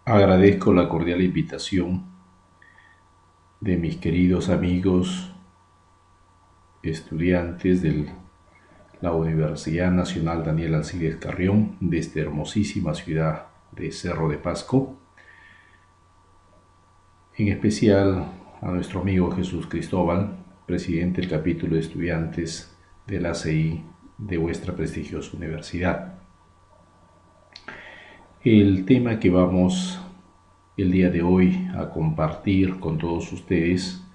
Agradezco la cordial invitación de mis queridos amigos estudiantes de la Universidad Nacional Daniel Alcides Carrión de esta hermosísima ciudad de Cerro de Pasco, en especial a nuestro amigo Jesús Cristóbal, presidente del capítulo de estudiantes de la ACI de vuestra prestigiosa universidad. El tema que vamos el día de hoy a compartir con todos ustedes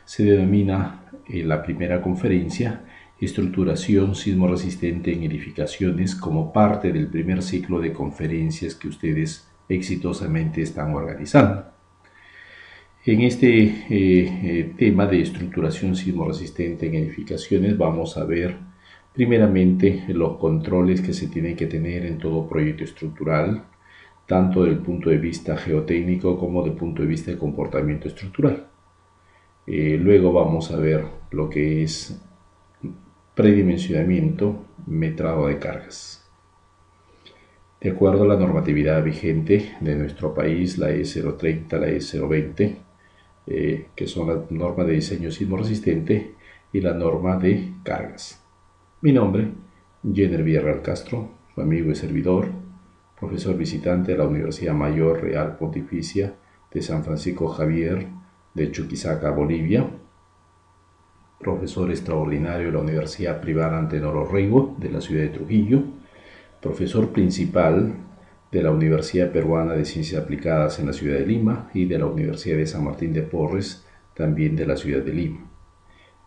se denomina la primera conferencia Estructuración sismo resistente en edificaciones como parte del primer ciclo de conferencias que ustedes exitosamente están organizando. En este tema de estructuración sismo resistente en edificaciones vamos a ver primeramente los controles que se tienen que tener en todo proyecto estructural, tanto desde el punto de vista geotécnico como desde el punto de vista de comportamiento estructural. Luego vamos a ver lo que es predimensionamiento, metrado de cargas. De acuerdo a la normatividad vigente de nuestro país, la E030, la E020, que son las normas de diseño sismo resistente y la norma de cargas. Mi nombre, Jenner Villarreal Castro, su amigo y servidor, profesor visitante de la Universidad Mayor Real Pontificia de San Francisco Javier de Chuquisaca, Bolivia, profesor extraordinario de la Universidad Privada Antenor Orrego de la ciudad de Trujillo, profesor principal de la Universidad Peruana de Ciencias Aplicadas en la ciudad de Lima y de la Universidad de San Martín de Porres, también de la ciudad de Lima.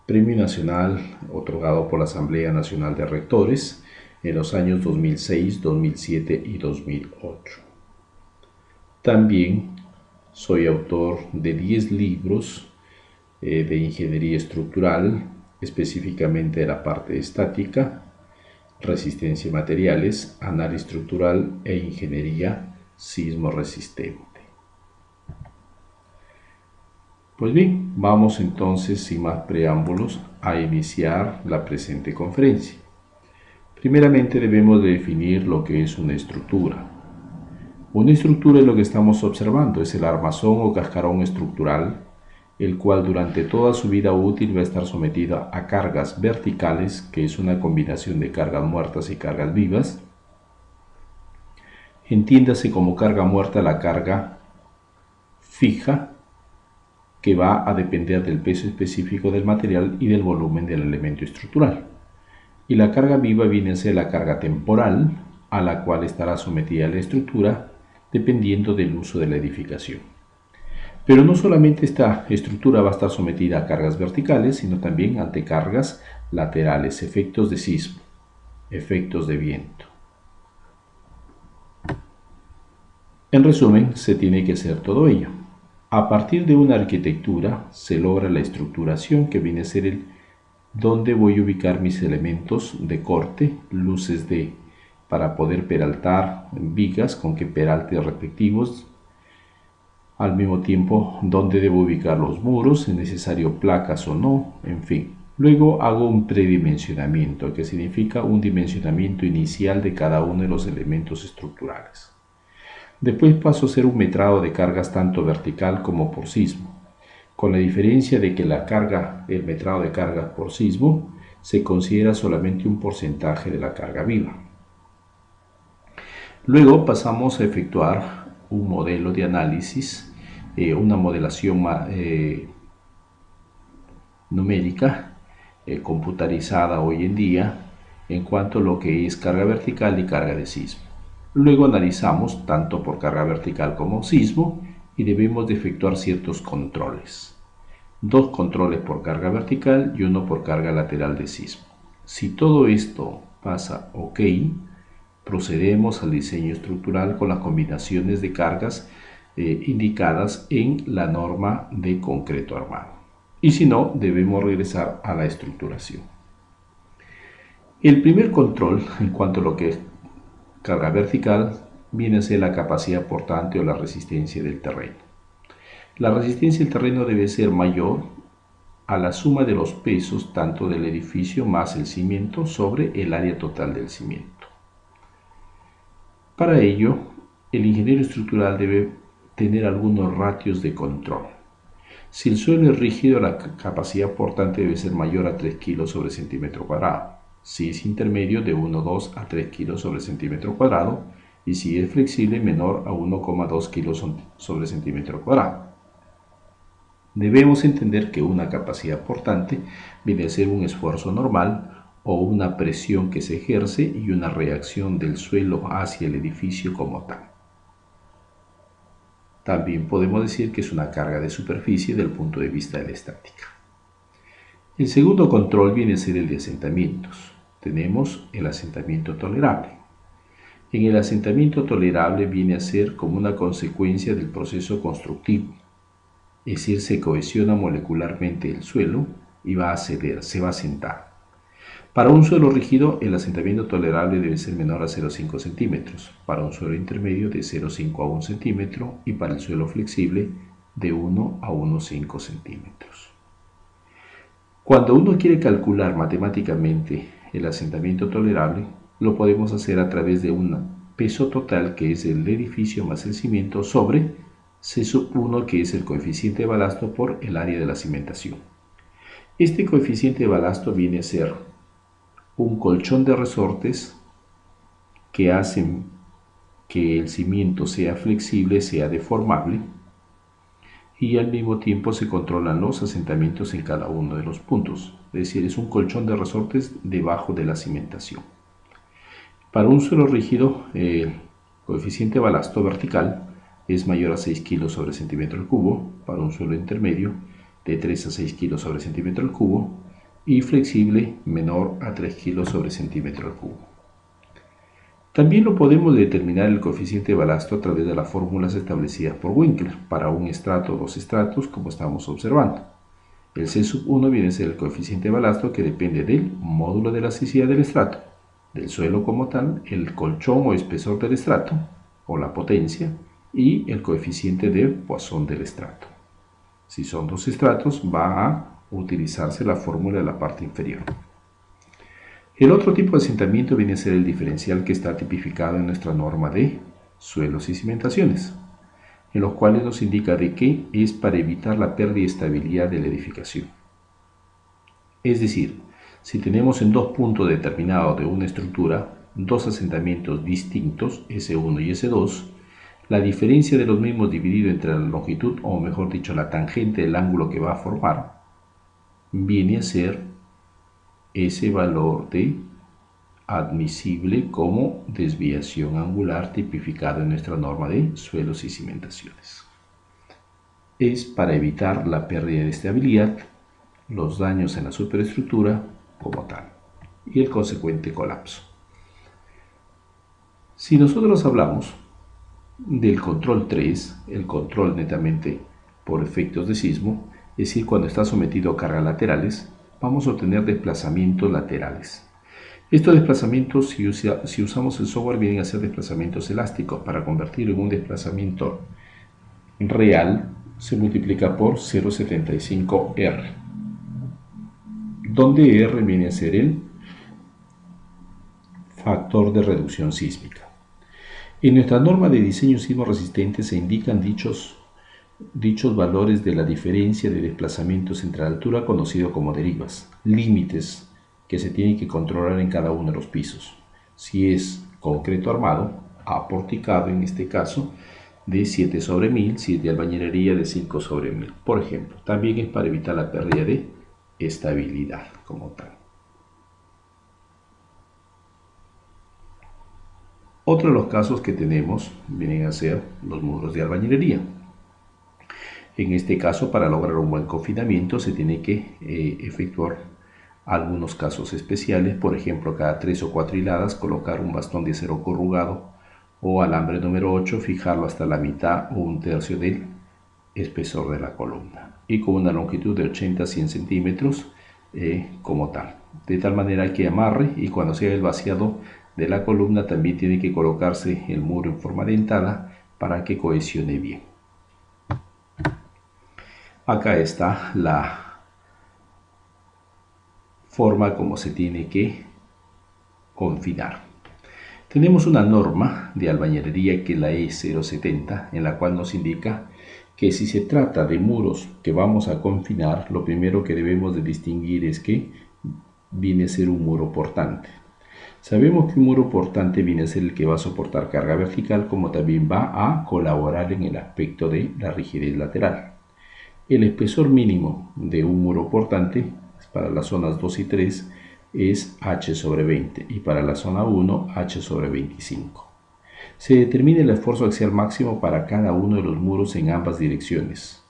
Premio Nacional otorgado por la Asamblea Nacional de Rectores en los años 2006, 2007 y 2008. También soy autor de 10 libros de ingeniería estructural, específicamente de la parte estática, resistencia a materiales, análisis estructural e ingeniería sismo resistente. Pues bien, vamos entonces sin más preámbulos a iniciar la presente conferencia. Primeramente debemos de definir lo que es una estructura. Una estructura es lo que estamos observando, es el armazón o cascarón estructural, el cual durante toda su vida útil va a estar sometido a cargas verticales, que es una combinación de cargas muertas y cargas vivas. Entiéndase como carga muerta la carga fija, que va a depender del peso específico del material y del volumen del elemento estructural. Y la carga viva viene a ser la carga temporal, a la cual estará sometida la estructura, dependiendo del uso de la edificación. Pero no solamente esta estructura va a estar sometida a cargas verticales, sino también ante cargas laterales, efectos de sismo, efectos de viento. En resumen, se tiene que hacer todo ello. A partir de una arquitectura se logra la estructuración, que viene a ser el donde voy a ubicar mis elementos de corte, luces para poder peraltar vigas con que peraltes respectivos. Al mismo tiempo, dónde debo ubicar los muros, es necesario placas o no, en fin. Luego hago un predimensionamiento, que significa un dimensionamiento inicial de cada uno de los elementos estructurales. Después paso a hacer un metrado de cargas tanto vertical como por sismo, con la diferencia de que el metrado de cargas por sismo se considera solamente un porcentaje de la carga viva. Luego pasamos a efectuar un modelo de análisis, una modelación numérica, computarizada hoy en día, en cuanto a lo que es carga vertical y carga de sismo. Luego analizamos tanto por carga vertical como sismo y debemos de efectuar ciertos controles. 2 controles por carga vertical y 1 por carga lateral de sismo. Si todo esto pasa ok, procedemos al diseño estructural con las combinaciones de cargas indicadas en la norma de concreto armado. Y si no, debemos regresar a la estructuración. El primer control en cuanto a lo que es carga vertical viene a ser la capacidad portante o la resistencia del terreno. La resistencia del terreno debe ser mayor a la suma de los pesos tanto del edificio más el cimiento sobre el área total del cimiento. Para ello, el ingeniero estructural debe tener algunos ratios de control. Si el suelo es rígido, la capacidad portante debe ser mayor a 3 kg sobre centímetro cuadrado. Si es intermedio, de 1,2 a 3 kg sobre centímetro cuadrado. Y si es flexible, menor a 1,2 kg sobre centímetro cuadrado. Debemos entender que una capacidad portante viene a ser un esfuerzo normal o una presión que se ejerce y una reacción del suelo hacia el edificio como tal. También podemos decir que es una carga de superficie desde el punto de vista de la estática. El segundo control viene a ser el de asentamientos. Tenemos el asentamiento tolerable. En el asentamiento tolerable viene a ser como una consecuencia del proceso constructivo. Es decir, se cohesiona molecularmente el suelo y va a ceder, se va a asentar. Para un suelo rígido, el asentamiento tolerable debe ser menor a 0,5 centímetros, para un suelo intermedio de 0,5 a 1 centímetro y para el suelo flexible de 1 a 1,5 centímetros. Cuando uno quiere calcular matemáticamente el asentamiento tolerable, lo podemos hacer a través de un peso total que es el edificio más el cimiento sobre C1, que es el coeficiente de balasto por el área de la cimentación. Este coeficiente de balasto viene a ser un colchón de resortes que hacen que el cimiento sea flexible, sea deformable, y al mismo tiempo se controlan los asentamientos en cada uno de los puntos. Es decir, es un colchón de resortes debajo de la cimentación. Para un suelo rígido, el coeficiente de balasto vertical es mayor a 6 kg sobre centímetro al cubo, para un suelo intermedio de 3 a 6 kg sobre centímetro al cubo y flexible menor a 3 kg sobre centímetro al cubo. También lo podemos determinar el coeficiente de balasto a través de las fórmulas establecidas por Winkler para un estrato o dos estratos, como estamos observando. El C1 viene a ser el coeficiente de balasto que depende del módulo de elasticidad del estrato, del suelo como tal, el colchón o espesor del estrato o la potencia y el coeficiente de Poisson del estrato. Si son dos estratos, va a utilizarse la fórmula de la parte inferior. El otro tipo de asentamiento viene a ser el diferencial que está tipificado en nuestra norma de suelos y cimentaciones, en los cuales nos indica de que es para evitar la pérdida de estabilidad de la edificación. Es decir, si tenemos en dos puntos determinados de una estructura dos asentamientos distintos, S1 y S2, la diferencia de los mismos dividido entre la longitud, o mejor dicho, la tangente del ángulo que va a formar, viene a ser ese valor de admisible como desviación angular tipificado en nuestra norma de suelos y cimentaciones. Es para evitar la pérdida de estabilidad, los daños en la superestructura como tal y el consecuente colapso. Si nosotros hablamos del control 3, el control netamente por efectos de sismo, es decir, cuando está sometido a cargas laterales, vamos a obtener desplazamientos laterales. Estos desplazamientos, si usamos el software, vienen a ser desplazamientos elásticos. Para convertirlo en un desplazamiento real, se multiplica por 0,75 R, donde R viene a ser el factor de reducción sísmica. En nuestra norma de diseño sismo resistente se indican dichos valores de la diferencia de desplazamientos entre la altura, conocido como derivas, límites que se tienen que controlar en cada uno de los pisos. Si es concreto armado, aporticado en este caso, de 7 sobre 1000, si es de albañilería de 5 sobre 1000, por ejemplo. También es para evitar la pérdida de estabilidad como tal. Otro de los casos que tenemos vienen a ser los muros de albañilería. En este caso, para lograr un buen confinamiento se tiene que efectuar algunos casos especiales, por ejemplo, cada 3 o 4 hiladas colocar un bastón de acero corrugado o alambre número 8, fijarlo hasta la mitad o un tercio del espesor de la columna y con una longitud de 80 a 100 centímetros como tal, de tal manera que amarre, y cuando se haga el vaciado de la columna también tiene que colocarse el muro en forma dentada para que cohesione bien. Acá está la forma como se tiene que confinar. Tenemos una norma de albañilería que es la E070, en la cual nos indica que si se trata de muros que vamos a confinar, lo primero que debemos de distinguir es que viene a ser un muro portante. Sabemos que un muro portante viene a ser el que va a soportar carga vertical, como también va a colaborar en el aspecto de la rigidez lateral. El espesor mínimo de un muro portante para las zonas 2 y 3 es h sobre 20 y para la zona 1 h sobre 25. Se determina el esfuerzo axial máximo para cada uno de los muros en ambas direcciones,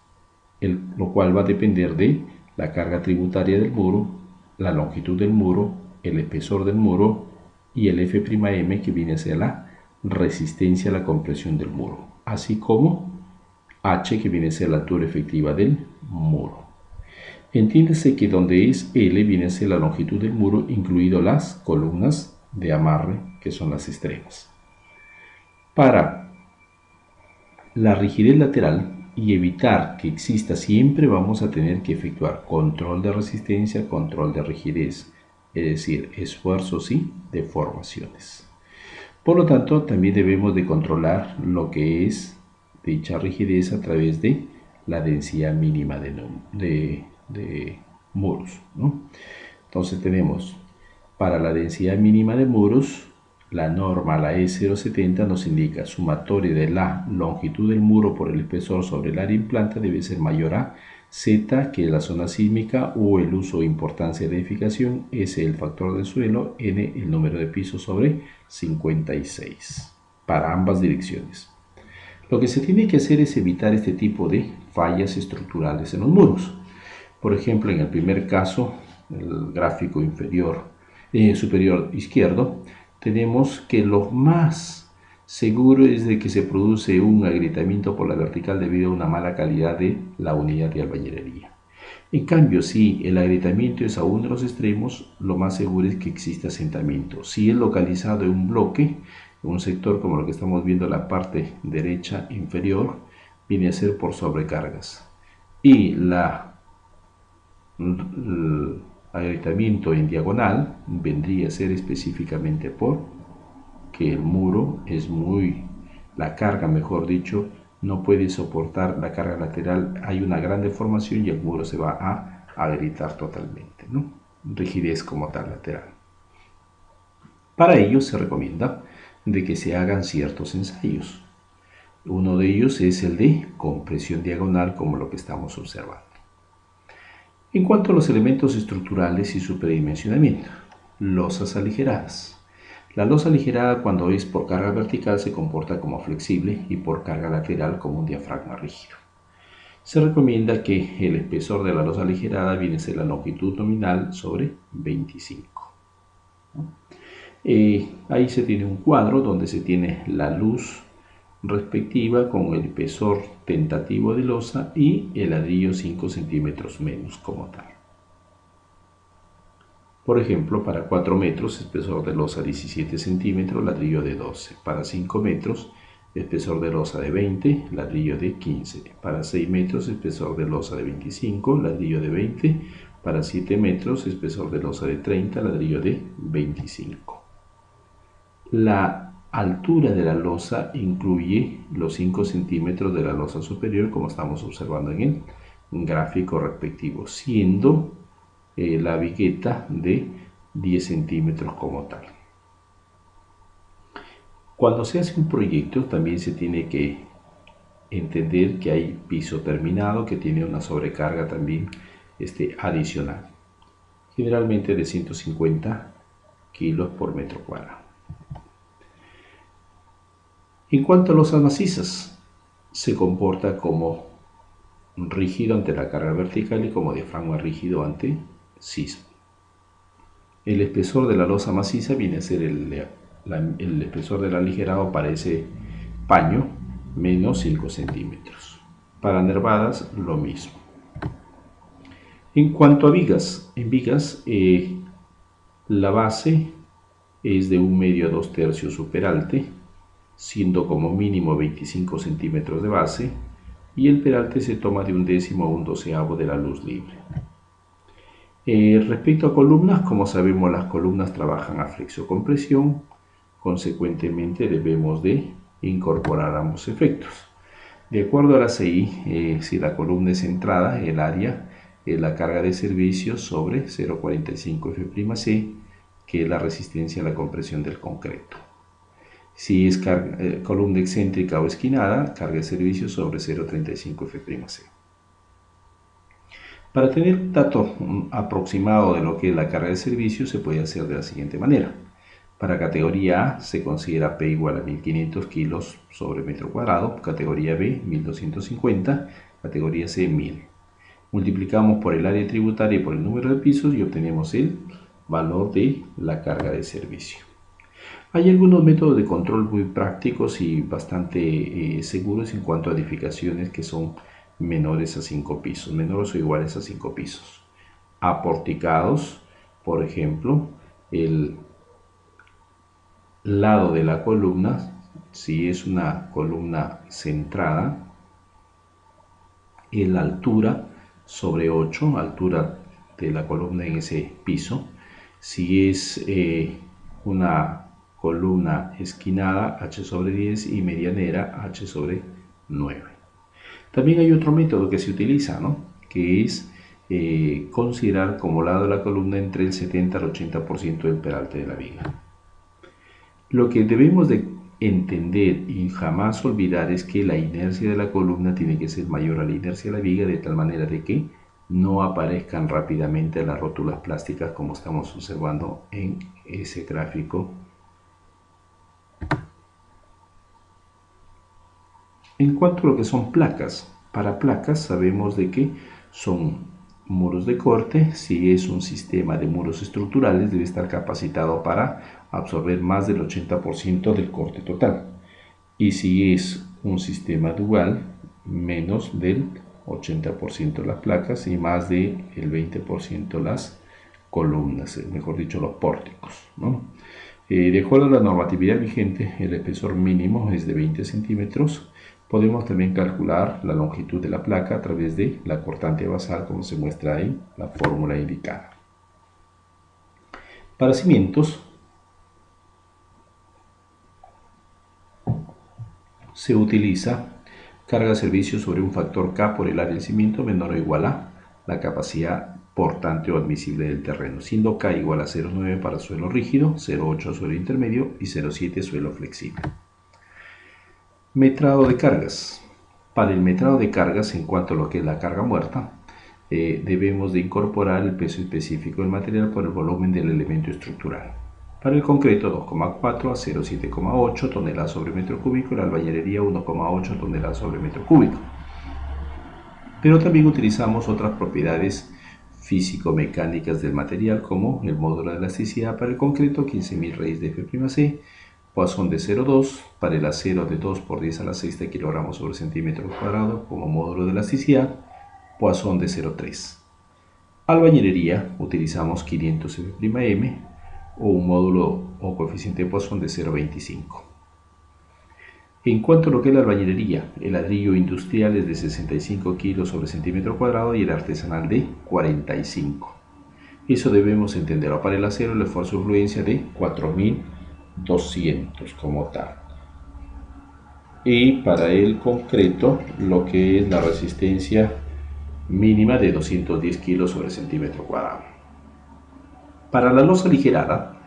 lo cual va a depender de la carga tributaria del muro, la longitud del muro, el espesor del muro y el F'M, que viene a ser la resistencia a la compresión del muro, así como H, que viene a ser la altura efectiva del muro. Entiéndase que donde es L viene a ser la longitud del muro, incluido las columnas de amarre, que son las extremas. Para la rigidez lateral y evitar que exista, siempre vamos a tener que efectuar control de resistencia, control de rigidez, es decir, esfuerzos y deformaciones. Por lo tanto, también debemos de controlar lo que es dicha rigidez a través de la densidad mínima de muros, ¿no? Entonces tenemos para la densidad mínima de muros, la norma, la E070, nos indica sumatoria de la longitud del muro por el espesor sobre el área en planta debe ser mayor a Z, que es la zona sísmica, o el uso o importancia de edificación, S el factor del suelo, N el número de pisos sobre 56, para ambas direcciones. Lo que se tiene que hacer es evitar este tipo de fallas estructurales en los muros. Por ejemplo, en el primer caso, el gráfico superior izquierdo, tenemos que lo más seguro es de que se produce un agrietamiento por la vertical debido a una mala calidad de la unidad de albañilería. En cambio, si el agrietamiento es a uno de los extremos, lo más seguro es que exista asentamiento. Si es localizado en un bloque, en un sector como lo que estamos viendo en la parte derecha inferior, viene a ser por sobrecargas. Y el agrietamiento en diagonal vendría a ser específicamente por que el muro es la carga, mejor dicho, no puede soportar la carga lateral, hay una gran deformación y el muro se va a agrietar totalmente, ¿no? Rigidez como tal lateral. Para ello se recomienda de que se hagan ciertos ensayos. Uno de ellos es el de compresión diagonal, como lo que estamos observando. En cuanto a los elementos estructurales y superdimensionamiento, losas aligeradas. La losa aligerada, cuando es por carga vertical, se comporta como flexible y por carga lateral como un diafragma rígido. Se recomienda que el espesor de la losa aligerada viene a ser la longitud nominal sobre 25. Ahí se tiene un cuadro donde se tiene la luz respectiva con el espesor tentativo de losa y el ladrillo 5 centímetros menos como tal. Por ejemplo, para 4 metros, espesor de losa 17 centímetros, ladrillo de 12. Para 5 metros, espesor de losa de 20, ladrillo de 15. Para 6 metros, espesor de losa de 25, ladrillo de 20. Para 7 metros, espesor de losa de 30, ladrillo de 25. La altura de la losa incluye los 5 centímetros de la losa superior, como estamos observando en el gráfico respectivo, siendo la vigueta de 10 centímetros como tal. Cuando se hace un proyecto también se tiene que entender que hay piso terminado que tiene una sobrecarga también adicional, generalmente de 150 kilos por metro cuadrado. En cuanto a losas macizas, se comporta como rígido ante la carga vertical y como diafragma rígido ante sismo. El espesor de la losa maciza viene a ser el espesor del aligerado para ese paño, menos 5 centímetros. Para nervadas, lo mismo. En cuanto a vigas, en vigas la base es de 1/2 a 2/3 superalte, siendo como mínimo 25 centímetros de base, y el peralte se toma de 1/10 a 1/12 de la luz libre. Respecto a columnas, como sabemos, las columnas trabajan a flexo-compresión Consecuentemente debemos de incorporar ambos efectos. De acuerdo a la CI, si la columna es centrada, el área es la carga de servicio sobre 0,45 F'C, que es la resistencia a la compresión del concreto. Si es columna excéntrica o esquinada, carga de servicio sobre 0,35 F'C. Para tener un dato aproximado de lo que es la carga de servicio, se puede hacer de la siguiente manera. Para categoría A se considera P igual a 1500 kilos sobre metro cuadrado, categoría B 1250, categoría C 1000. Multiplicamos por el área tributaria y por el número de pisos y obtenemos el valor de la carga de servicio. Hay algunos métodos de control muy prácticos y bastante seguros en cuanto a edificaciones que son menores a 5 pisos, menores o iguales a 5 pisos. Aporticados, por ejemplo, el lado de la columna, si es una columna centrada, en la altura sobre 8, altura de la columna en ese piso. Si es una columna esquinada, h sobre 10, y medianera, h sobre 9. También hay otro método que se utiliza, ¿no?, que es considerar como lado de la columna entre el 70 al 80% del peralte de la viga. Lo que debemos de entender y jamás olvidar es que la inercia de la columna tiene que ser mayor a la inercia de la viga, de tal manera de que no aparezcan rápidamente las rótulas plásticas como estamos observando en ese gráfico. En cuanto a lo que son placas, para placas sabemos de que son muros de corte. Si es un sistema de muros estructurales, debe estar capacitado para absorber más del 80% del corte total. Y si es un sistema dual, menos del 80% las placas y más del 20% las columnas, mejor dicho, los pórticos, ¿no? De acuerdo a la normatividad vigente, el espesor mínimo es de 20 centímetros. Podemos también calcular la longitud de la placa a través de la cortante basal, como se muestra en la fórmula indicada. Para cimientos, se utiliza carga de servicio sobre un factor K por el área del cimiento menor o igual a la capacidad portante o admisible del terreno, siendo K igual a 0,9 para suelo rígido, 0,8 suelo intermedio y 0,7 suelo flexible. Metrado de cargas. Para el metrado de cargas, en cuanto a lo que es la carga muerta, debemos de incorporar el peso específico del material por el volumen del elemento estructural. Para el concreto, 2,4 a 0,7,8 toneladas sobre metro cúbico, y la albañilería 1,8 toneladas sobre metro cúbico. Pero también utilizamos otras propiedades físico-mecánicas del material, como el módulo de elasticidad para el concreto, 15.000 raíz de F'C, Poisson de 0,2, para el acero de 2 por 10 a la sexta kilogramos sobre centímetro cuadrado como módulo de elasticidad, Poisson de 0,3. Albañilería, utilizamos 500 F'M o un módulo o coeficiente de Poisson de 0,25. En cuanto a lo que es la albañilería, el ladrillo industrial es de 65 kilos sobre centímetro cuadrado y el artesanal de 45. Eso debemos entenderlo. Para el acero, el esfuerzo de influencia de 4.200 como tal. Y para el concreto, lo que es la resistencia mínima de 210 kilos sobre centímetro cuadrado. Para la losa aligerada,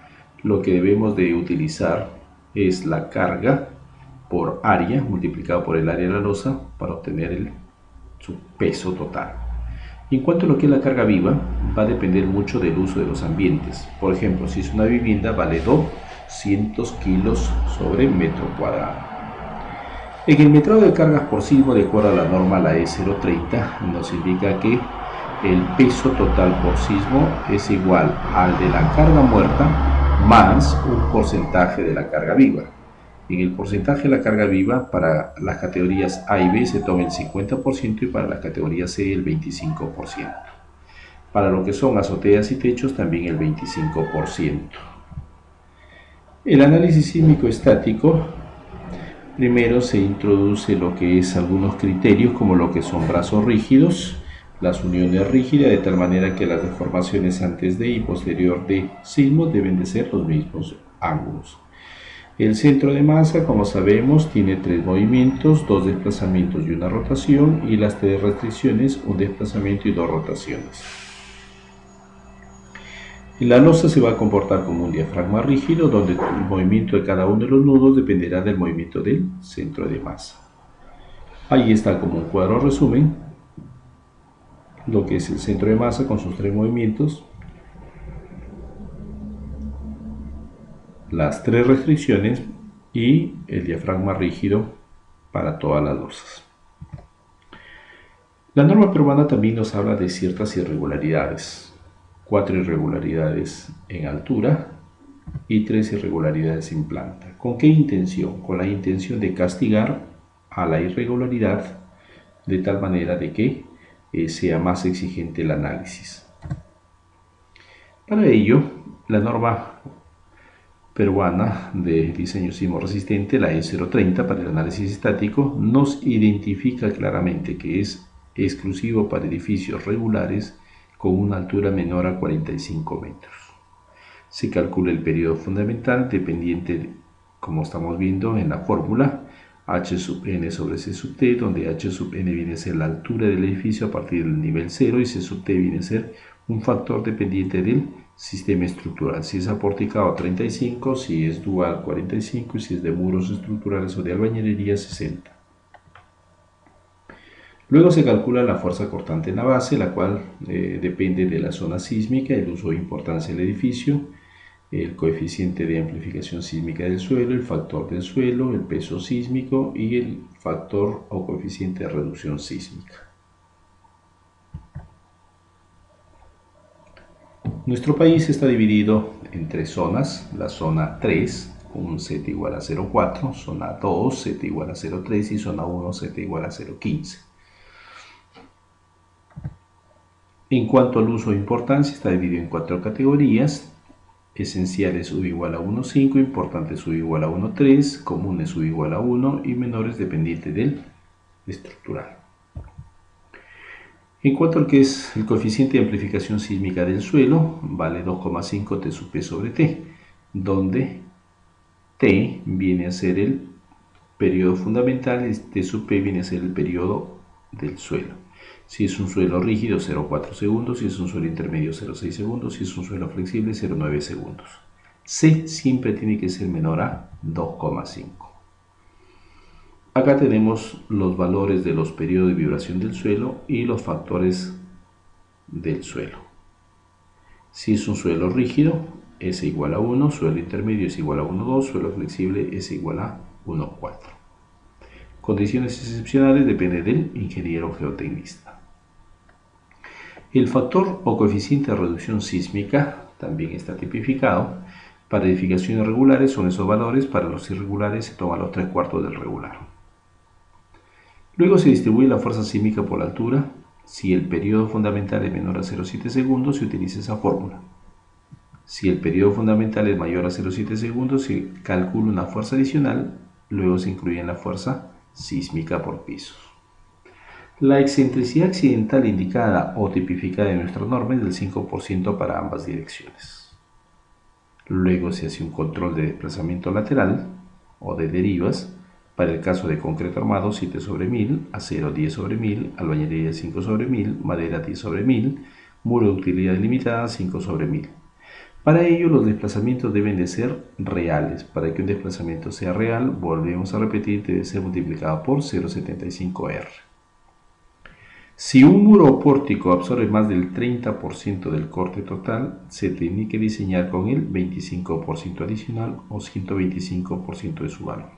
lo que debemos de utilizar es la carga por área multiplicado por el área de la losa para obtener su peso total. Y en cuanto a lo que es la carga viva, va a depender mucho del uso de los ambientes. Por ejemplo, si es una vivienda, vale 200 kilos sobre metro cuadrado. En el metrado de cargas por sismo, de acuerdo a la norma, la E030, nos indica que el peso total por sismo es igual al de la carga muerta más un porcentaje de la carga viva. En el porcentaje de la carga viva, para las categorías A y B se toma el 50% y para la categoría C el 25%. Para lo que son azoteas y techos también el 25%. El análisis sísmico estático, primero se introduce lo que es algunos criterios como lo que son brazos rígidos, las uniones rígidas, de tal manera que las deformaciones antes de y posterior de sismo deben de ser los mismos ángulos. El centro de masa, como sabemos, tiene 3 movimientos, 2 desplazamientos y una rotación, y las 3 restricciones, un desplazamiento y 2 rotaciones. La losa se va a comportar como un diafragma rígido, donde el movimiento de cada uno de los nudos dependerá del movimiento del centro de masa. Ahí está como un cuadro resumen lo que es el centro de masa con sus 3 movimientos, las 3 restricciones y el diafragma rígido para todas las losas. La norma peruana también nos habla de ciertas irregularidades, 4 irregularidades en altura y 3 irregularidades en planta. ¿Con qué intención? Con la intención de castigar a la irregularidad de tal manera de que sea más exigente el análisis. Para ello, la norma peruana de diseño sismo resistente, la E030 para el análisis estático, nos identifica claramente que es exclusivo para edificios regulares con una altura menor a 45 metros. Se calcula el periodo fundamental dependiente, como estamos viendo en la fórmula, H sub n sobre C sub t, donde H sub n viene a ser la altura del edificio a partir del nivel 0 y C sub t viene a ser un factor dependiente del sistema estructural. Si es aporticado 35, si es dual 45 y si es de muros estructurales o de albañilería 60. Luego se calcula la fuerza cortante en la base, la cual depende de la zona sísmica, el uso e importancia del edificio, el coeficiente de amplificación sísmica del suelo, el factor del suelo, el peso sísmico y el factor o coeficiente de reducción sísmica. Nuestro país está dividido en 3 zonas: la zona 3 con un Z igual a 0,4, zona 2 Z igual a 0,3 y zona 1 Z igual a 0,15. En cuanto al uso e importancia, está dividido en 4 categorías: esenciales sub igual a 1,5, importantes sub igual a 1,3, comunes sub igual a 1 y menores dependiente del estructural. En cuanto al que es el coeficiente de amplificación sísmica del suelo, vale 2,5 T sub P sobre T, donde T viene a ser el periodo fundamental y T sub P viene a ser el periodo del suelo. Si es un suelo rígido, 0,4 segundos; si es un suelo intermedio, 0,6 segundos; si es un suelo flexible, 0,9 segundos. C siempre tiene que ser menor a 2,5. Acá tenemos los valores de los periodos de vibración del suelo y los factores del suelo. Si es un suelo rígido, S igual a 1, suelo intermedio es igual a 1,2, suelo flexible es igual a 1,4. Condiciones excepcionales depende del ingeniero geotecnista. El factor o coeficiente de reducción sísmica también está tipificado. Para edificaciones regulares son esos valores, para los irregulares se toman los 3/4 del regular. Luego se distribuye la fuerza sísmica por altura. Si el periodo fundamental es menor a 0,7 segundos, se utiliza esa fórmula. Si el periodo fundamental es mayor a 0,7 segundos, se calcula una fuerza adicional, luego se incluye en la fuerza sísmica por pisos. La excentricidad accidental indicada o tipificada en nuestra norma es del 5% para ambas direcciones. Luego se hace un control de desplazamiento lateral o de derivas. Para el caso de concreto armado, 7 sobre 1000, acero 10 sobre 1000, albañilería 5 sobre 1000, madera 10 sobre 1000, muro de utilidad limitada 5 sobre 1000. Para ello los desplazamientos deben de ser reales. Para que un desplazamiento sea real, volvemos a repetir, debe ser multiplicado por 0,75 R. Si un muro o pórtico absorbe más del 30% del corte total, se tiene que diseñar con el 25% adicional o 125% de su valor.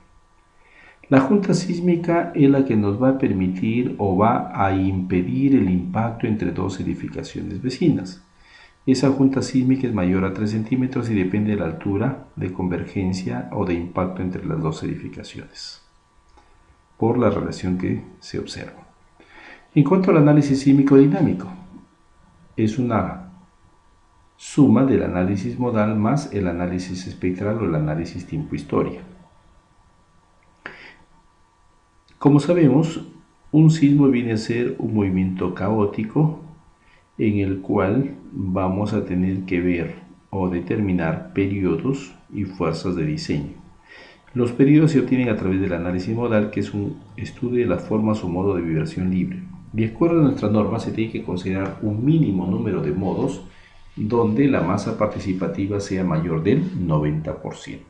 La junta sísmica es la que nos va a permitir o va a impedir el impacto entre dos edificaciones vecinas. Esa junta sísmica es mayor a 3 centímetros y depende de la altura de convergencia o de impacto entre las dos edificaciones, por la relación que se observa. En cuanto al análisis sísmico dinámico, es una suma del análisis modal más el análisis espectral o el análisis tiempo-historia. Como sabemos, un sismo viene a ser un movimiento caótico en el cual vamos a tener que ver o determinar periodos y fuerzas de diseño. Los periodos se obtienen a través del análisis modal, que es un estudio de las formas o modos de vibración libre. De acuerdo a nuestra norma, se tiene que considerar un mínimo número de modos donde la masa participativa sea mayor del 90%.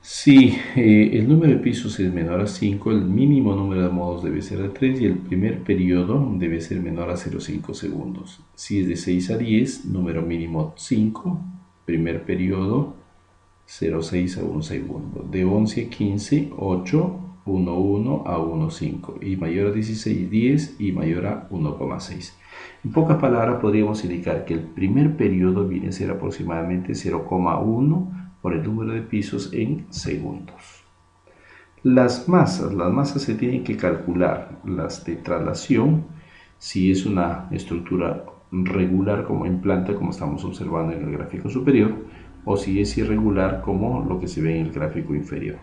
Si el número de pisos es menor a 5, el mínimo número de modos debe ser de 3 y el primer periodo debe ser menor a 0,5 segundos. Si es de 6 a 10, número mínimo 5, primer periodo 0,6 a 1 segundo. De 11 a 15, 8, 1,1 a 1,5 y mayor a 16, 10 y mayor a 1,6. En pocas palabras podríamos indicar que el primer periodo viene a ser aproximadamente 0,1 por el número de pisos en segundos. Las masas se tienen que calcular, las de traslación, si es una estructura regular como en planta, como estamos observando en el gráfico superior, o si es irregular como lo que se ve en el gráfico inferior.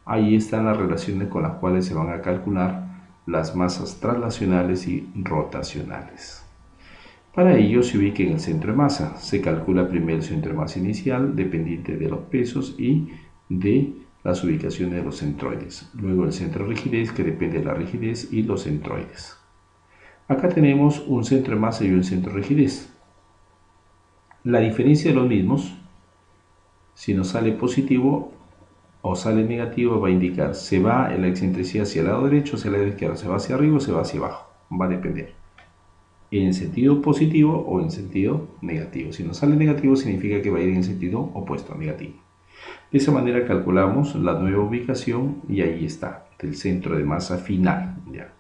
Ahí están las relaciones con las cuales se van a calcular las masas traslacionales y rotacionales. Para ello se ubica en el centro de masa. Se calcula primero el centro de masa inicial, dependiente de los pesos y de las ubicaciones de los centroides. Luego el centro de rigidez, que depende de la rigidez, y los centroides. Acá tenemos un centro de masa y un centro de rigidez. La diferencia de los mismos, si nos sale positivo o sale negativo, va a indicar se va la excentricidad hacia el lado derecho o hacia el lado izquierdo, se va hacia arriba o se va hacia abajo. Va a depender en sentido positivo o en sentido negativo. Si nos sale negativo significa que va a ir en sentido opuesto, negativo. De esa manera calculamos la nueva ubicación y ahí está, del centro de masa final. ¿Ya?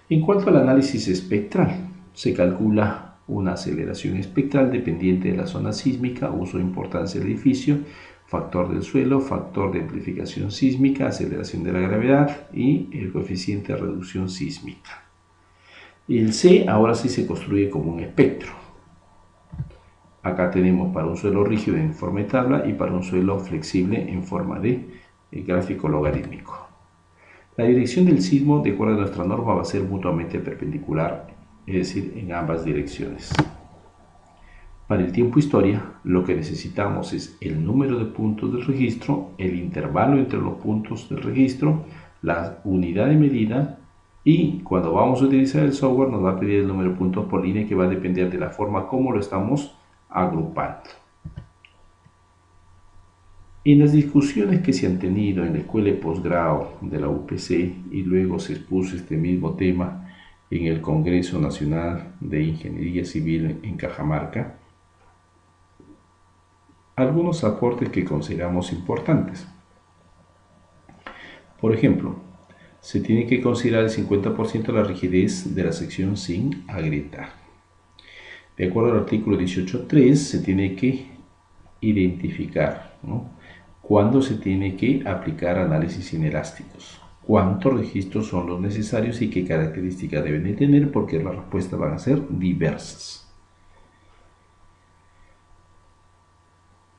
En cuanto al análisis espectral, se calcula una aceleración espectral dependiente de la zona sísmica, uso de importancia del edificio, factor del suelo, factor de amplificación sísmica, aceleración de la gravedad y el coeficiente de reducción sísmica. El C ahora sí se construye como un espectro. Acá tenemos para un suelo rígido en forma de tabla y para un suelo flexible en forma de gráfico logarítmico. La dirección del sismo, de acuerdo a nuestra norma, va a ser mutuamente perpendicular, es decir, en ambas direcciones. Para el tiempo historia, lo que necesitamos es el número de puntos del registro, el intervalo entre los puntos del registro, la unidad de medida, y cuando vamos a utilizar el software nos va a pedir el número de puntos por línea, que va a depender de la forma como lo estamos agrupando. En las discusiones que se han tenido en la escuela de posgrado de la UPC y luego se expuso este mismo tema en el Congreso Nacional de Ingeniería Civil en Cajamarca, algunos aportes que consideramos importantes. Por ejemplo, se tiene que considerar el 50% de la rigidez de la sección sin agrietar. De acuerdo al artículo 18.3, se tiene que identificar, ¿no?, cuándo se tiene que aplicar análisis inelásticos, cuántos registros son los necesarios y qué características deben de tener, porque las respuestas van a ser diversas.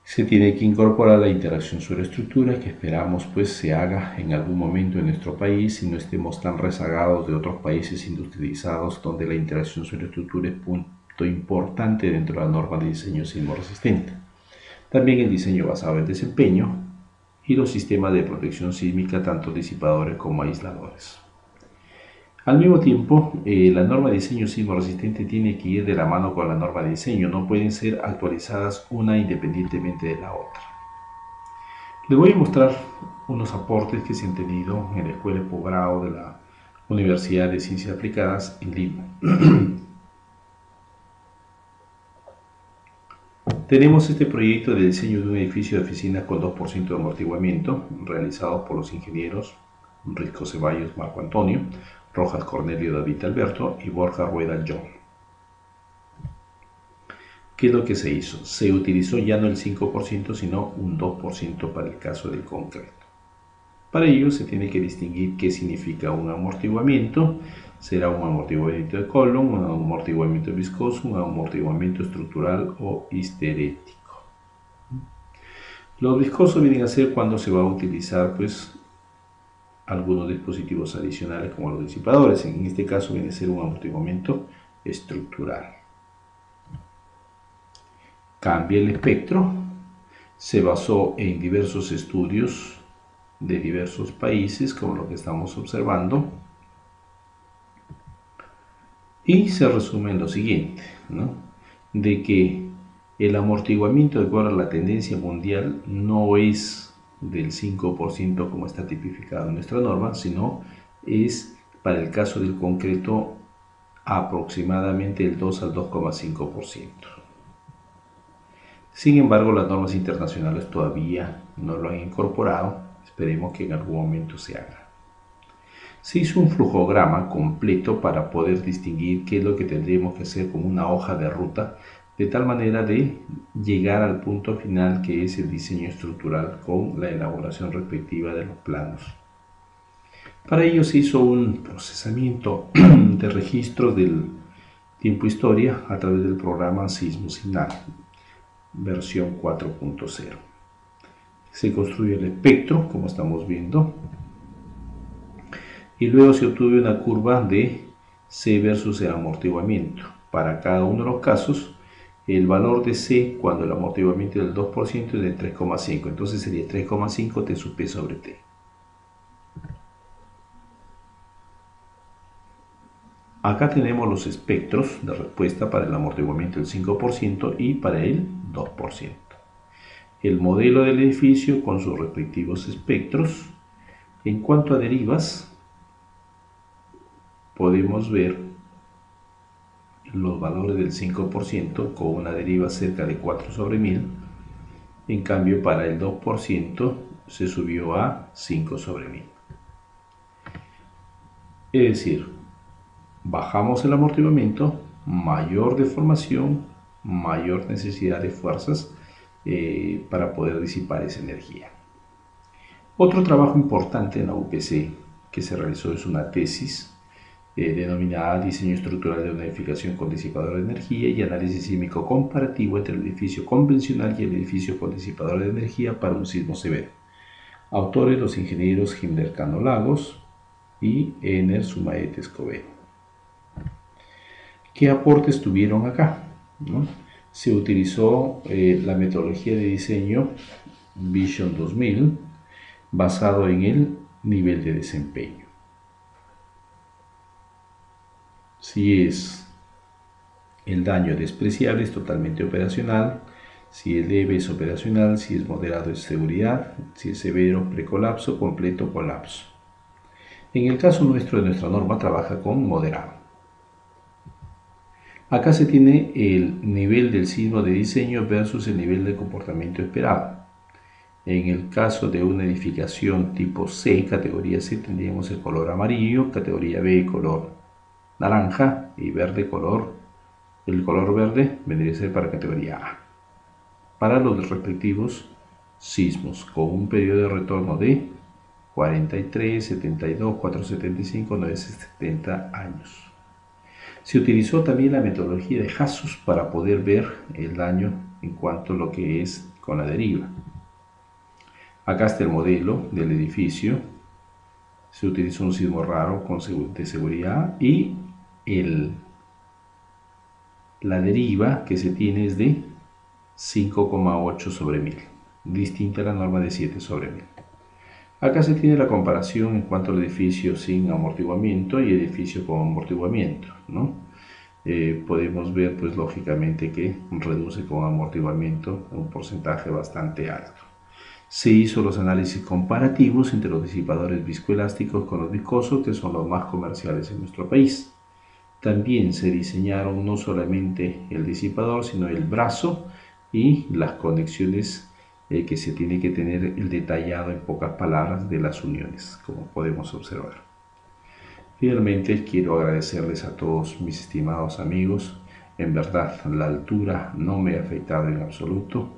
Se tiene que incorporar la interacción suelo-estructura, que esperamos pues se haga en algún momento en nuestro país y no estemos tan rezagados de otros países industrializados donde la interacción suelo-estructura es punto importante dentro de la norma de diseño sismo resistente. También el diseño basado en desempeño y los sistemas de protección sísmica, tanto disipadores como aisladores. Al mismo tiempo, la norma de diseño sismo resistente tiene que ir de la mano con la norma de diseño, no pueden ser actualizadas una independientemente de la otra. Les voy a mostrar unos aportes que se han tenido en la Escuela de Posgrado de la Universidad de Ciencias Aplicadas en Lima. Tenemos este proyecto de diseño de un edificio de oficinas con 2% de amortiguamiento, realizado por los ingenieros Risco Ceballos Marco Antonio, Rojas Cornelio David Alberto y Borja Rueda John. ¿Qué es lo que se hizo? Se utilizó ya no el 5%, sino un 2% para el caso del concreto. Para ello se tiene que distinguir qué significa un amortiguamiento. Será un amortiguamiento de column, un amortiguamiento viscoso, un amortiguamiento estructural o histerético. Los viscosos vienen a ser cuando se va a utilizar pues algunos dispositivos adicionales como los disipadores. En este caso viene a ser un amortiguamiento estructural. Cambia el espectro Se basó en diversos estudios de diversos países, como lo que estamos observando, y se resume en lo siguiente, ¿no? De que el amortiguamiento de acuerdo a la tendencia mundial no es del 5% como está tipificado en nuestra norma, sino es para el caso del concreto aproximadamente el 2 al 2,5%. Sin embargo, las normas internacionales todavía no lo han incorporado, esperemos que en algún momento se haga. Se hizo un flujograma completo para poder distinguir qué es lo que tendríamos que hacer como una hoja de ruta, de tal manera de llegar al punto final que es el diseño estructural con la elaboración respectiva de los planos. Para ello se hizo un procesamiento de registro del tiempo historia a través del programa Sismo Signal, versión 4.0. Se construye el espectro, como estamos viendo, y luego se obtuvo una curva de C versus el amortiguamiento. Para cada uno de los casos, el valor de C cuando el amortiguamiento es del 2% es de 3,5, entonces sería 3,5 T sub P sobre T. Acá tenemos los espectros de respuesta para el amortiguamiento del 5% y para el 2%. El modelo del edificio con sus respectivos espectros. En cuanto a derivas, podemos ver los valores del 5% con una deriva cerca de 4 sobre 1000. En cambio, para el 2% se subió a 5 sobre 1000. Es decir, bajamos el amortiguamiento, mayor deformación, mayor necesidad de fuerzas para poder disipar esa energía. Otro trabajo importante en la UPC que se realizó es una tesis denominada Diseño Estructural de una Edificación con Disipador de Energía y Análisis Sísmico Comparativo entre el edificio convencional y el edificio con disipador de energía para un sismo severo. Autores los ingenieros Himmler Cano Lagos y Ener Sumaete Escobedo. ¿Qué aportes tuvieron acá? ¿No? Se utilizó la metodología de diseño Vision 2000 basado en el nivel de desempeño. Si es el daño despreciable es totalmente operacional, si es leve es operacional, si es moderado es seguridad, si es severo precolapso, completo colapso. En el caso nuestro de nuestra norma trabaja con moderado. Acá se tiene el nivel del sismo de diseño versus el nivel de comportamiento esperado. En el caso de una edificación tipo C, categoría C, tendríamos el color amarillo, categoría B, color naranja y verde, el color verde vendría a ser para categoría A. Para los respectivos sismos, con un periodo de retorno de 43, 72, 475, 970 años. Se utilizó también la metodología de JASUS para poder ver el daño en cuanto a lo que es con la deriva. Acá está el modelo del edificio. Se utilizó un sismo raro de seguridad y la deriva que se tiene es de 5,8 sobre 1000, distinta a la norma de 7 sobre 1000. Acá se tiene la comparación en cuanto al edificio sin amortiguamiento y edificio con amortiguamiento, ¿no? Podemos ver, pues lógicamente, que reduce con amortiguamiento un porcentaje bastante alto. Se hizo los análisis comparativos entre los disipadores viscoelásticos con los viscosos, que son los más comerciales en nuestro país. También se diseñaron no solamente el disipador, sino el brazo y las conexiones que se tiene que tener el detallado en pocas palabras de las uniones, como podemos observar. Finalmente quiero agradecerles a todos mis estimados amigos. En verdad la altura no me ha afectado en absoluto,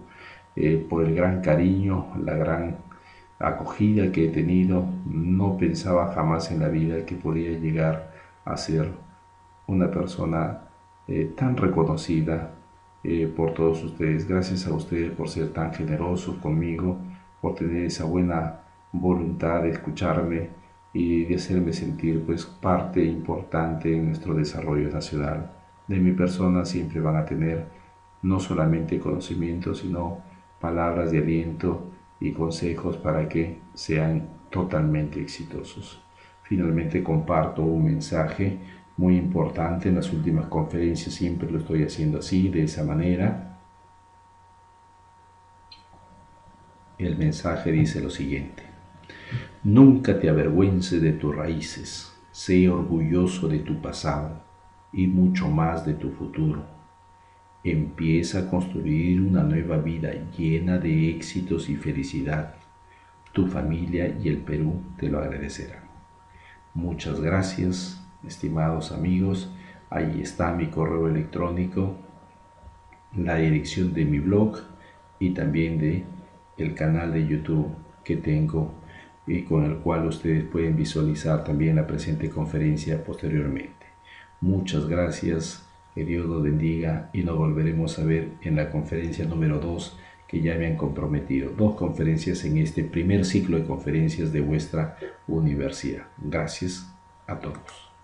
por el gran cariño, la gran acogida que he tenido. No pensaba jamás en la vida que podía llegar a ser una persona tan reconocida por todos ustedes. Gracias a ustedes por ser tan generosos conmigo, por tener esa buena voluntad de escucharme y de hacerme sentir pues parte importante en nuestro desarrollo nacional. De mi persona siempre van a tener no solamente conocimiento, sino palabras de aliento y consejos para que sean totalmente exitosos. Finalmente comparto un mensaje muy importante. En las últimas conferencias siempre lo estoy haciendo así, de esa manera. El mensaje dice lo siguiente: nunca te avergüences de tus raíces, sé orgulloso de tu pasado y mucho más de tu futuro. Empieza a construir una nueva vida llena de éxitos y felicidad. Tu familia y el Perú te lo agradecerán. Muchas gracias, estimados amigos. Ahí está mi correo electrónico, la dirección de mi blog y también de el canal de YouTube que tengo y con el cual ustedes pueden visualizar también la presente conferencia posteriormente. Muchas gracias, que Dios los bendiga y nos volveremos a ver en la conferencia número 2 que ya me han comprometido. 2 conferencias en este primer ciclo de conferencias de vuestra universidad. Gracias a todos.